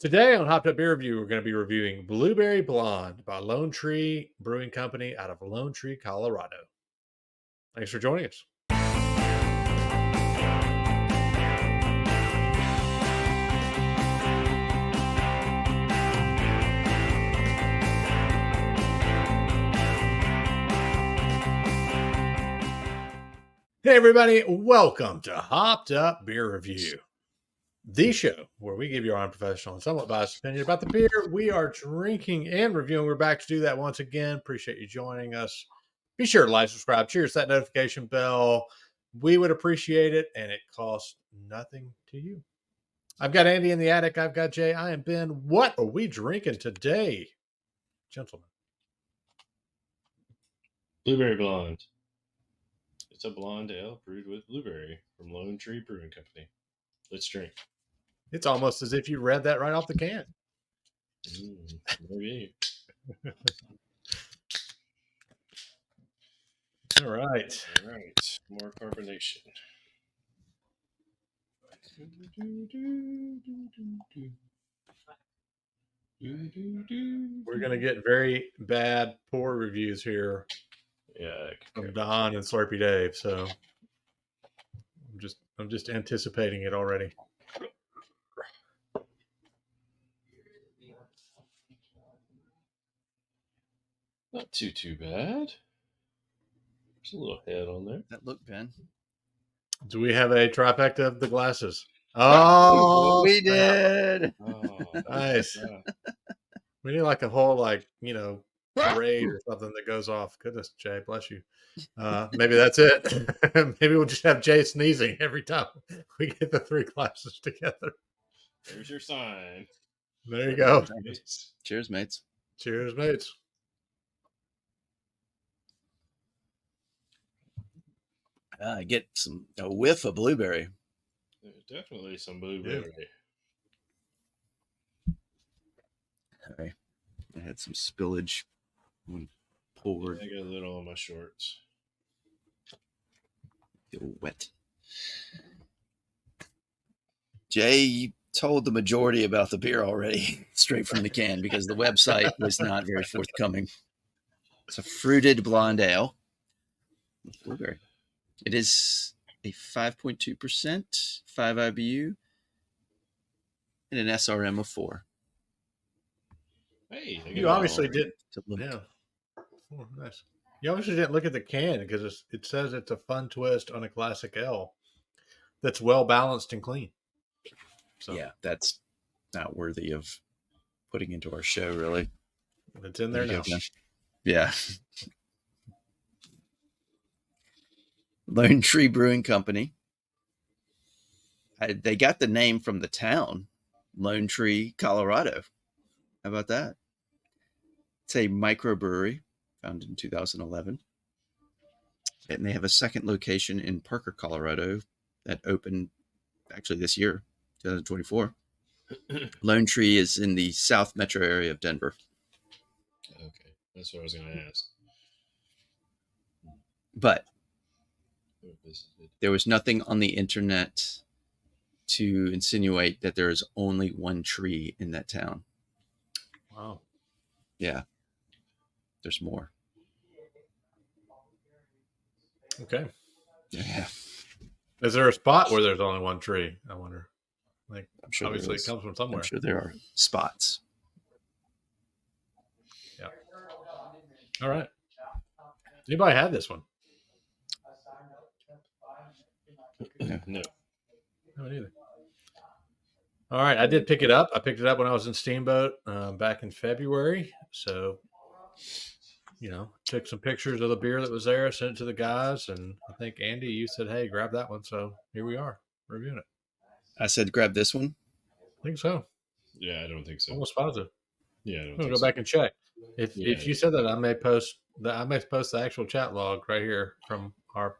Today on Hopped Up Beer Review, we're going to be reviewing Blueberry Blonde by Lone Tree Brewing Company out of Lone Tree, Colorado. Thanks for joining us. Hey, everybody. Welcome to Hopped Up Beer Review, the show where we give you our unprofessional and somewhat biased opinion about the beer we are drinking and reviewing. We're back to do that once again. Appreciate you joining us. Be sure to like, subscribe, cheers that notification bell. We would appreciate it, and it costs nothing to you. I've got Andy in the attic. I've got Jay. I am Ben. What are we drinking today, gentlemen? Blueberry Blonde. It's a blonde ale brewed with blueberry from Lone Tree Brewing Company. Let's drink. It's almost as if you read that right off the can. Maybe. All right. All right. More carbonation. We're going to get very bad, poor reviews here. Yeah. From Don and Slurpy Dave. So I'm just anticipating it already. Not too bad. There's a little head on there. That look, Ben. Do we have a trifecta of the glasses? Oh, we did. Oh, nice. We need like a whole parade or something that goes off. Goodness, Jay, bless you. Maybe that's it. Maybe we'll just have Jay sneezing every time we get the three glasses together. There's your sign. There you go. Cheers, mates. Cheers, mates. I get a whiff of blueberry. There's definitely some blueberry. Sorry. I had some spillage when poured. I got a little on my shorts. Feel wet. Jay, you told the majority about the beer already, straight from the can, because the website was not very forthcoming. It's a fruited blonde ale with blueberry. It is a 5.2%, 5 IBU, and an SRM of 4. Hey, you obviously did. Yeah. Oh, nice. You obviously didn't look at the can because it says it's a fun twist on a classic ale that's well balanced and clean. So yeah, that's not worthy of putting into our show, really. It's in there now. Yeah. Lone Tree Brewing Company. They got the name from the town, Lone Tree, Colorado. How about that? It's a microbrewery founded in 2011. And they have a second location in Parker, Colorado that opened actually this year, 2024. Lone Tree is in the South Metro area of Denver. Okay, that's what I was going to ask. But there was nothing on the internet to insinuate that there is only one tree in that town. Wow. Yeah. There's more. Okay. Yeah. Is there a spot where there's only one tree? I wonder. Like, I'm sure obviously it comes from somewhere. I'm sure there are spots. Yeah. All right. Anybody had this one? No. No, neither. All right. I did pick it up. I picked it up when I was in Steamboat back in February. So, took some pictures of the beer that was there, sent it to the guys. And I think, Andy, you said, hey, grab that one. So here we are reviewing it. I said, grab this one. I think so. Yeah, I don't think so. Almost positive. Yeah, I'm gonna go back and check. If you said that, I may post the actual chat log right here from our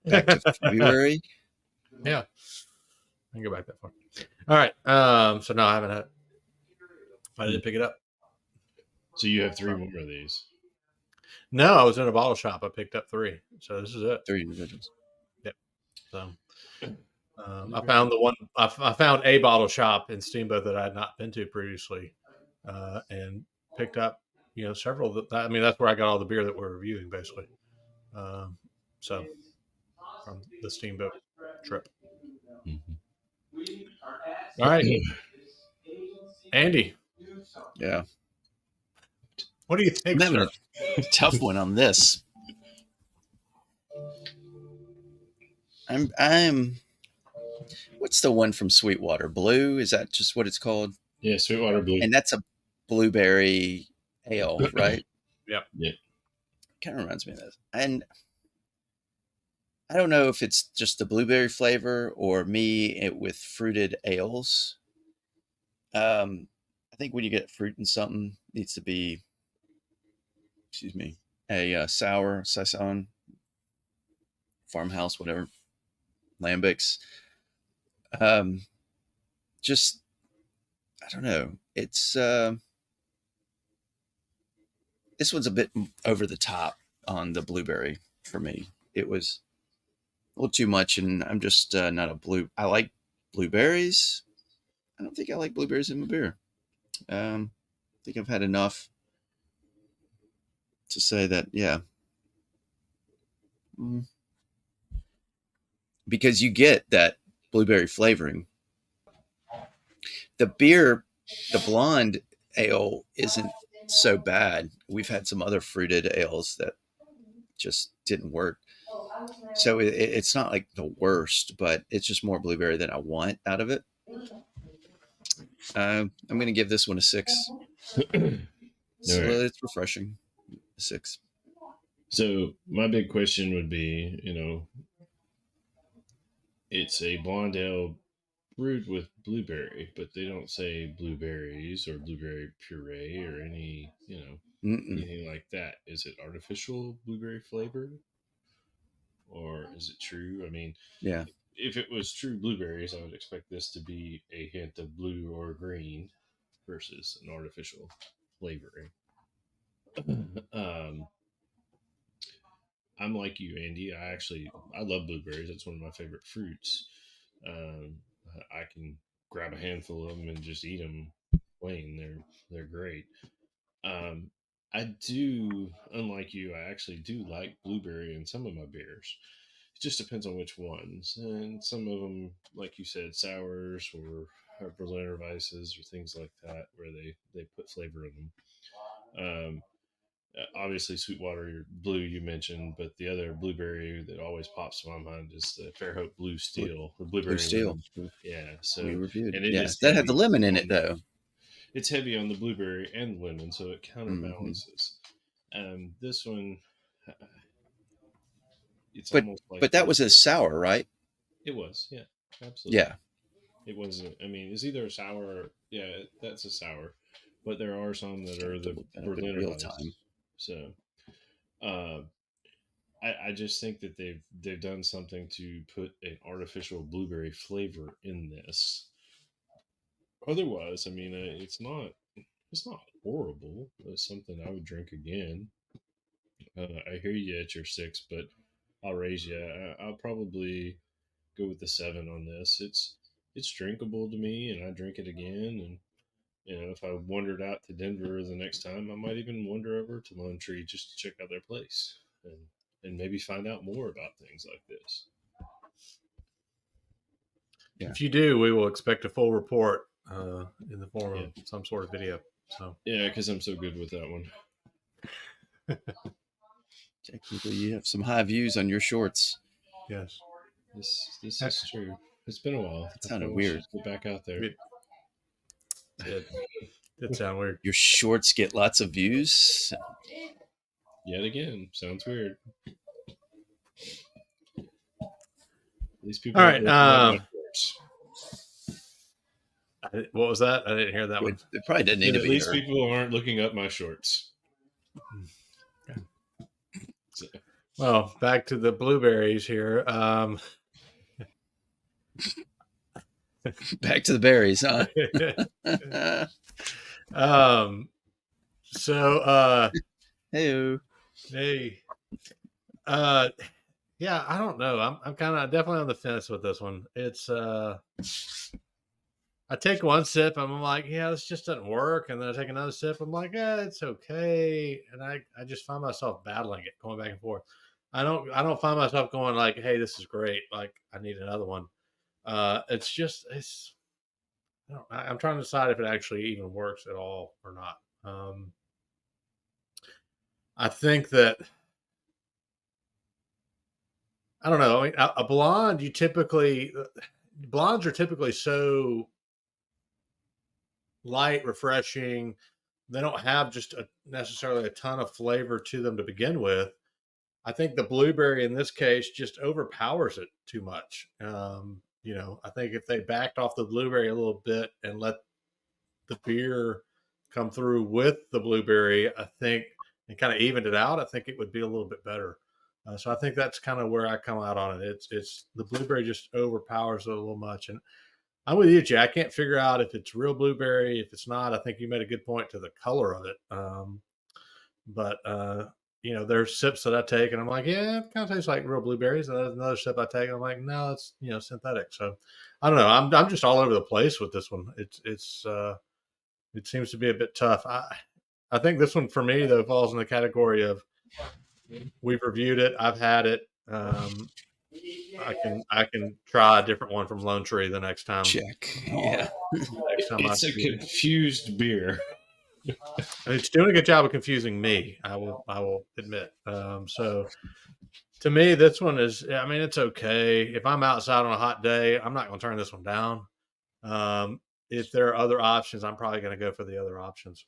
back to February. Yeah, I can go back that far. All right. So no, I haven't had. I didn't pick it up. So you have 3 more of these? No, I was in a bottle shop. I picked up 3. So this is it. 3 individuals. Yep. So I found the one. I found a bottle shop in Steamboat that I had not been to previously, and picked up, several. I mean, that's where I got all the beer that we're reviewing, basically. So from the Steamboat trip. Mhm. All right, Andy, Yeah. what do you think, I'm having sir? a tough one on this. I'm what's the one from Sweetwater? Blue? Is that just what it's called? Yeah, Sweetwater Blue. And that's a blueberry ale, right? Yep. Yeah. Kind of reminds me of this. And I don't know if it's just the blueberry flavor or with fruited ales. I think when you get fruit in something, it needs to be, excuse me, a sour saison, farmhouse, whatever, lambics. Just I don't know. It's this one's a bit over the top on the blueberry for me. It was a little too much, and I'm just not a blue. I like blueberries. I don't think I like blueberries in my beer. I think I've had enough to say that, yeah. Because you get that blueberry flavoring. The beer, the blonde ale, isn't so bad. We've had some other fruited ales that just didn't work. So it's not like the worst, but it's just more blueberry than I want out of it. I'm going to give this one a 6. So All right. it's refreshing. 6. So my big question would be, it's a blonde ale brewed with blueberry, but they don't say blueberries or blueberry puree or Mm-mm. anything like that. Is it artificial blueberry flavor or is it true? I mean, Yeah. if it was true blueberries, I would expect this to be a hint of blue or green versus an artificial flavoring. um, I'm like you, Andy. I love blueberries. It's one of my favorite fruits. Um, I can grab a handful of them and just eat them plain. They're great. Um, I do, unlike you, I actually do like blueberry in some of my beers. It just depends on which ones. And some of them, like you said, sours or Berliner Weisses or things like that, where they put flavor in them. Obviously, Sweetwater Blue you mentioned, but the other blueberry that always pops to my mind is the Fairhope Blue Steel, the Blue blueberry Steel. lemon. Yeah, We so reviewed. and it Yeah. is That had the heavy lemon in it, on though. it's heavy on the blueberry and lemon, so it Mm-hmm. counterbalances. This one, uh, it's But almost like but that was a sour, right? it was, yeah, absolutely. Yeah. It wasn't. I mean, it's either a sour, yeah, that's a sour, but there are some that Gotta are have to the look that up in Berliner real Weiss. time. So, uh, I just think that they've done something to put an artificial blueberry flavor in this. Otherwise, I mean, it's not horrible. It's something I would drink again. I hear you at your 6, but I'll raise you. I'll probably go with the 7 on this. It's drinkable to me, and I drink it again. And if I wandered out to Denver the next time, I might even wander over to Lone Tree just to check out their place and maybe find out more about things like this. Yeah. If you do, we will expect a full report in the form Yeah, of some sort of video. So yeah, because I'm so good with that one. Technically, you have some high views on your shorts. yes, This is true. It's been a while. That I sounded probably weird. should get back out there. it did sound weird. Your shorts get lots of views. Yet again, sounds weird. These people All aren't right. looking at my shorts. What was that? I didn't hear that one. It probably doesn't need And to at be least heard. people aren't looking up my shorts. So, Well, back to the blueberries here. Back to the berries, huh? um, so, Hey, hey, uh, Yeah, I don't know. I'm kind of definitely on the fence with this one. It's I take one sip and I'm like, yeah, this just doesn't work. And then I take another sip, I'm like, yeah, it's okay. And I just find myself battling it, going back and forth. I don't find myself going like, hey, this is great. Like I need another one. It's just it's I'm trying to decide if it actually even works at all or not. I think that I don't know. I mean, a blonde, blondes are typically so light, refreshing. They don't have just necessarily a ton of flavor to them to begin with. I think the blueberry in this case just overpowers it too much. I think if they backed off the blueberry a little bit and let the beer come through with the blueberry, I think, and kind of evened it out, I think it would be a little bit better. So I think that's kind of where I come out on it. It's the blueberry just overpowers it a little much, and I'm with you, Jay. I can't figure out if it's real blueberry. If it's not, I think you made a good point to the color of it. But there's sips that I take, and I'm like, yeah, it kind of tastes like real blueberries. And there's another sip I take, and I'm like, no, it's synthetic. So I don't know. I'm just all over the place with this one. It seems to be a bit tough. I think this one for me though falls in the category of we've reviewed it. I've had it. I can try a different one from Lone Tree the next time. Check. Yeah. Next time It's a confused beer. It's doing a good job of confusing me. I will admit. So to me, this one is. I mean, it's okay. If I'm outside on a hot day, I'm not going to turn this one down. If there are other options, I'm probably going to go for the other options.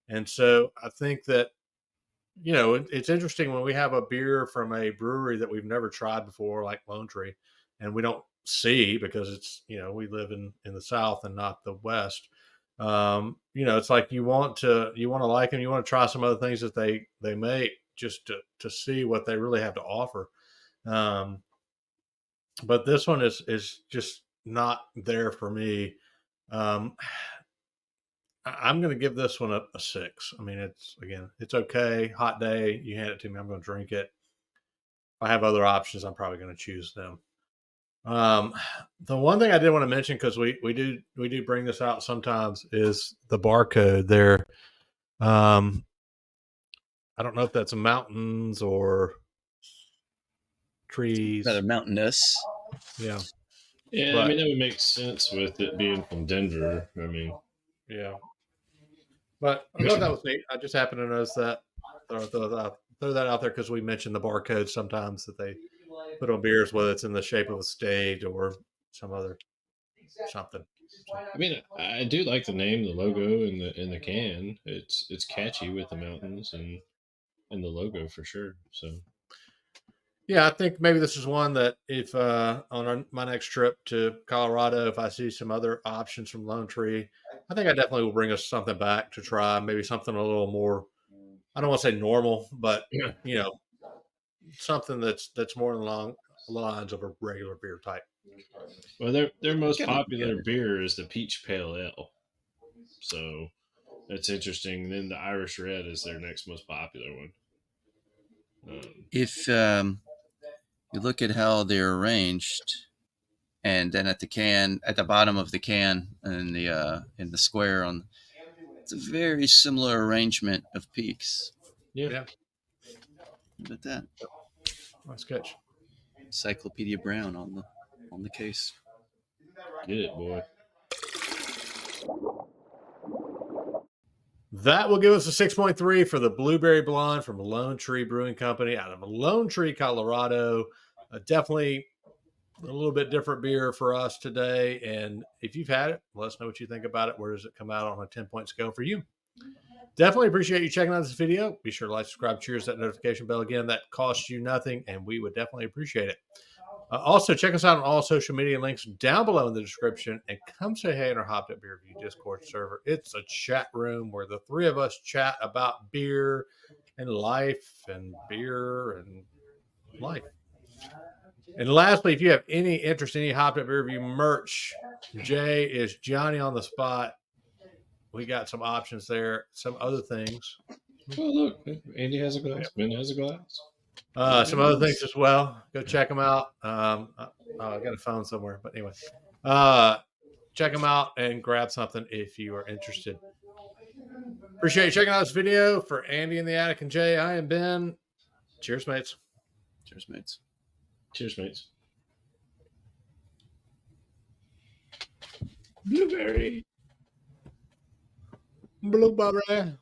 And so I think that it's interesting when we have a beer from a brewery that we've never tried before, like Lone Tree, and we don't see because it's we live in the South and not the West. It's like you want to like them, you want to try some other things that they make just to see what they really have to offer. But this one is just not there for me. Um, I'm going to give this one a 6. I mean, it's okay. Hot day, you hand it to me, I'm going to drink it. If I have other options, I'm probably going to choose them. The one thing I did want to mention, because we do bring this out sometimes, is the barcode there. I don't know if that's mountains or trees. That are mountainous. Yeah. Yeah, But- I mean that would make sense with it being from Denver. I mean, Yeah. But I thought that was neat. I just happened to notice that. Throw that out there because we mentioned the barcode sometimes that they put on beers, whether it's in the shape of a state or some other something. I mean, I do like the name, the logo, in the can. It's catchy with the mountains and the logo for sure. So Yeah, I think maybe this is one that if on my next trip to Colorado, if I see some other options from Lone Tree, I think I definitely will bring us something back to try. Maybe something a little more. I don't want to say normal, but something that's more along the lines of a regular beer type. well, their most Kinda popular good. beer is the Peach Pale Ale. So that's interesting. Then the Irish Red is their next most popular one. If you look at how they're arranged, and then at the bottom of the can, in the square it's a very similar arrangement of peaks. Yeah. Yeah. Look at that. Nice catch. Encyclopedia Brown on the case. Get it, boy. That will give us a 6.3 for the Blueberry Blonde from Lone Tree Brewing Company out of Lone Tree, Colorado. Definitely a little bit different beer for us today. And if you've had it, let us know what you think about it. Where does it come out on a 10-point scale for you? Definitely appreciate you checking out this video. Be sure to like, subscribe, cheers that notification bell. Again, that costs you nothing, and we would definitely appreciate it. Also, check us out on all social media links down below in the description, and come say hey in our Hopped Up Beer Review Discord server. It's a chat room where the three of us chat about beer and life and beer and life. And lastly, if you have any interest in any Hopped Up Beer Review merch, Jay is Johnny on the spot. We got some options there, some other things. Well, look, Andy has a glass. Ben has a glass. Some other things as well. Go check them out. I got a phone somewhere, but anyway, check them out and grab something if you are interested. Appreciate you checking out this video. For Andy in the attic and Jay, I am Ben. Cheers, mates. Cheers, mates. Cheers, mates. Blueberry. Blueberry.